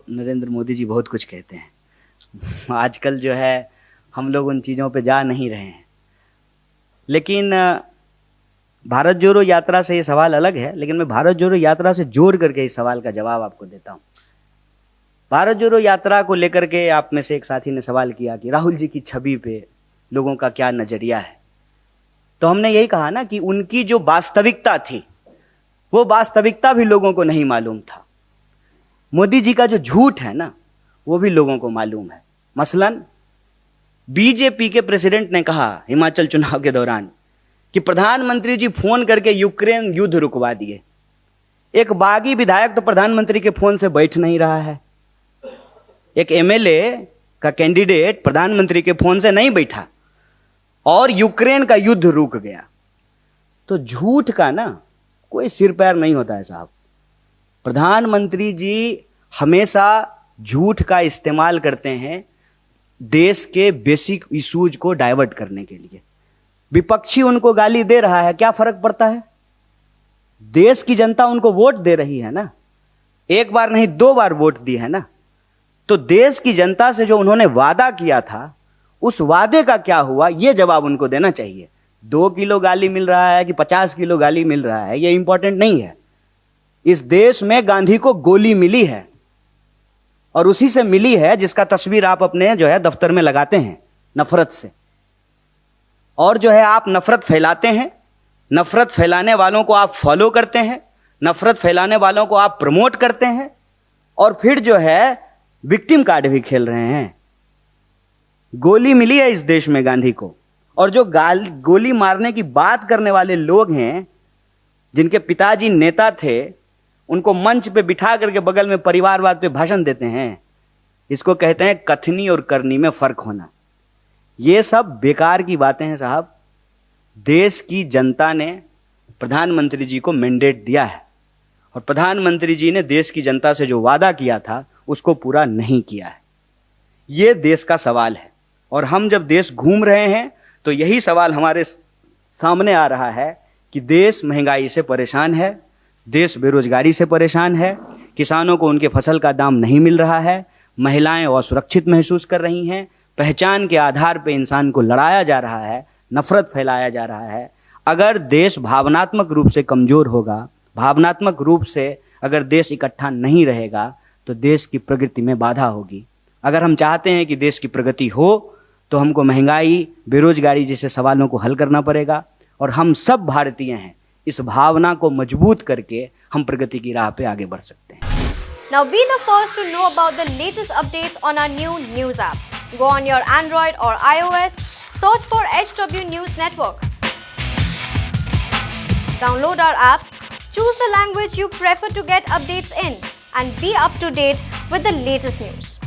नरेंद्र मोदी जी बहुत कुछ कहते हैं। आजकल जो है हम लोग उन चीज़ों पे जा नहीं रहे हैं, लेकिन भारत जोड़ो यात्रा से ये सवाल अलग है। लेकिन मैं भारत जोड़ो यात्रा से जोड़ करके इस सवाल का जवाब आपको देता हूँ। भारत जोड़ो यात्रा को लेकर के आप में से एक साथी ने सवाल किया कि राहुल जी की छवि पे लोगों का क्या नज़रिया है। तो हमने यही कहा ना कि उनकी जो वास्तविकता थी वो वास्तविकता भी लोगों को नहीं मालूम था। मोदी जी का जो झूठ है ना वो भी लोगों को मालूम है। मसलन बीजेपी के प्रेसिडेंट ने कहा हिमाचल चुनाव के दौरान कि प्रधानमंत्री जी फोन करके यूक्रेन युद्ध रुकवा दिए। एक बागी विधायक तो प्रधानमंत्री के फोन से बैठ नहीं रहा है, एक एमएलए का कैंडिडेट प्रधानमंत्री के फोन से नहीं बैठा और यूक्रेन का युद्ध रुक गया। तो झूठ का ना कोई सिर पैर नहीं होता है साहब। प्रधानमंत्री जी हमेशा झूठ का इस्तेमाल करते हैं देश के बेसिक इश्यूज को डाइवर्ट करने के लिए। विपक्षी उनको गाली दे रहा है, क्या फर्क पड़ता है? देश की जनता उनको वोट दे रही है ना, एक बार नहीं 2 बार वोट दी है ना। तो देश की जनता से जो उन्होंने वादा किया था उस वादे का क्या हुआ, यह जवाब उनको देना चाहिए। 2 किलो गाली मिल रहा है कि 50 किलो गाली मिल रहा है, यह इंपॉर्टेंट नहीं है। इस देश में गांधी को गोली मिली है और उसी से मिली है जिसका तस्वीर आप अपने जो है दफ्तर में लगाते हैं नफरत से। और जो है आप नफरत फैलाते हैं, नफरत फैलाने वालों को आप फॉलो करते हैं, नफरत फैलाने वालों को आप प्रमोट करते हैं और फिर जो है विक्टिम कार्ड भी खेल रहे हैं। गोली मिली है इस देश में गांधी को, और जो गोली मारने की बात करने वाले लोग हैं जिनके पिताजी नेता थे उनको मंच पे बिठा करके बगल में परिवारवाद पे भाषण देते हैं। इसको कहते हैं कथनी और करनी में फर्क होना। ये सब बेकार की बातें हैं साहब। देश की जनता ने प्रधानमंत्री जी को मैंडेट दिया है और प्रधानमंत्री जी ने देश की जनता से जो वादा किया था उसको पूरा नहीं किया है। ये देश का सवाल है और हम जब देश घूम रहे हैं तो यही सवाल हमारे सामने आ रहा है कि देश महंगाई से परेशान है, देश बेरोजगारी से परेशान है, किसानों को उनके फसल का दाम नहीं मिल रहा है, महिलाएं असुरक्षित महसूस कर रही हैं, पहचान के आधार पर इंसान को लड़ाया जा रहा है, नफरत फैलाया जा रहा है। अगर देश भावनात्मक रूप से कमज़ोर होगा, भावनात्मक रूप से अगर देश इकट्ठा नहीं रहेगा तो देश की प्रगति में बाधा होगी। अगर हम चाहते हैं कि देश की प्रगति हो तो हमको महंगाई, बेरोजगारी जैसे सवालों को हल करना पड़ेगा और हम सब भारतीय हैं, इस भावना को मजबूत करके हम प्रगति की राह पे आगे बढ़ सकते हैं। Now be the first to know about the latest updates on our new news app. Go on your Android or iOS, search for HW News Network. Download our app, choose the language you prefer to get updates in, and be up to date with the latest news.